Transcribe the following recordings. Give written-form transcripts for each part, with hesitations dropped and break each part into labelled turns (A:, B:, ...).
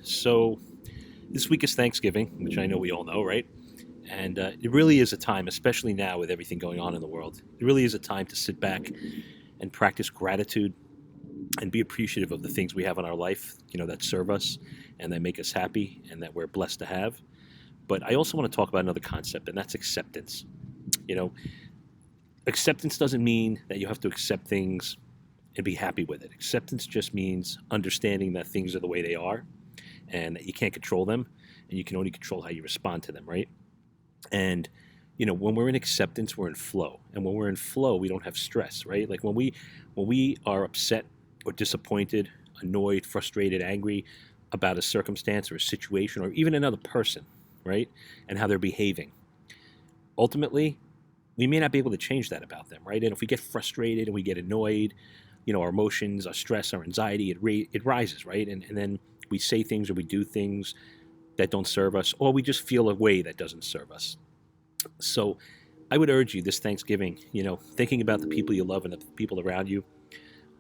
A: So this week is Thanksgiving, which I know we all know, right? And it really is a time, especially now with everything going on in the world, it really is a time to sit back and practice gratitude and be appreciative of the things we have in our life, that serve us and that make us happy and that we're blessed to have. But I also want to talk about another concept, and that's acceptance. You know, Acceptance doesn't mean that you have to accept things and be happy with it. Acceptance just means understanding that things are the way they are and that you can't control them and you can only control how you respond to them, right? And when we're in acceptance, we're in flow. And when we're in flow, we don't have stress, right? Like when we are upset or disappointed, annoyed, frustrated, angry about a circumstance or a situation or even another person, right? And how they're behaving. Ultimately, we may not be able to change that about them, right? And if we get frustrated and we get annoyed, our emotions, our stress, our anxiety, it rises, right? And then we say things or we do things that don't serve us, or we just feel a way that doesn't serve us. So I would urge you this Thanksgiving, thinking about the people you love and the people around you.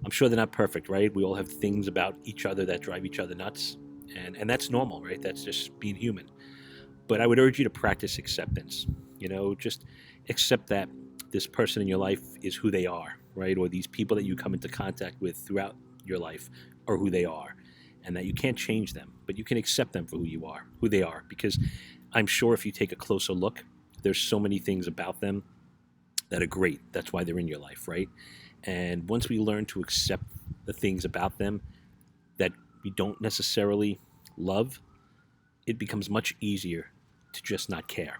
A: I'm sure they're not perfect, right? We all have things about each other that drive each other nuts. And that's normal, right? That's just being human. But I would urge you to practice acceptance. Just accept that this person in your life is who they are, right? Or these people that you come into contact with throughout your life are who they are, and that you can't change them, but you can accept them for who they are, because I'm sure if you take a closer look, there's so many things about them that are great. That's why they're in your life, right? And once we learn to accept the things about them that we don't necessarily love, it becomes much easier to just not care,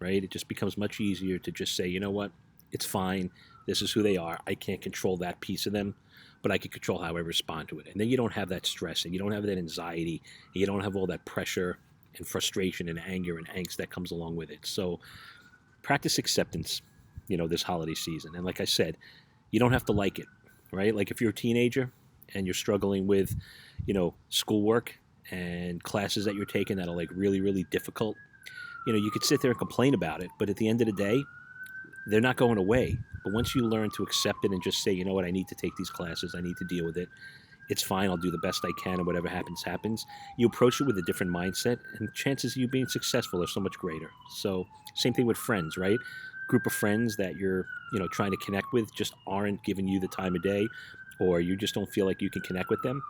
A: right? It just becomes much easier to just say, you know what, it's fine. This is who they are. I can't control that piece of them, but I can control how I respond to it. And then you don't have that stress and you don't have that anxiety and you don't have all that pressure and frustration and anger and angst that comes along with it. So practice acceptance, this holiday season. And like I said, you don't have to like it, right? Like if you're a teenager and you're struggling with, schoolwork and classes that you're taking that are like really, really difficult, you could sit there and complain about it, but at the end of the day, they're not going away. But once you learn to accept it and just say, you know what, I need to take these classes, I need to deal with it. It's fine. I'll do the best I can, and whatever happens, happens. You approach it with a different mindset, and chances of you being successful are so much greater. So, same thing with friends, right? Group of friends that you're, trying to connect with just aren't giving you the time of day, or you just don't feel like you can connect with them.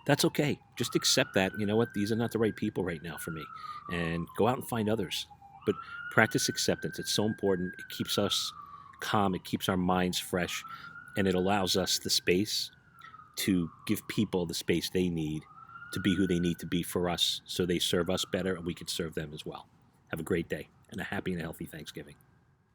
A: That's okay. Just accept that, you know what, these are not the right people right now for me, and go out and find others. But practice acceptance. It's so important. It keeps us calm, it keeps our minds fresh, and it allows us the space to give people the space they need to be who they need to be for us so they serve us better and we can serve them as well. Have a great day and a happy and healthy Thanksgiving.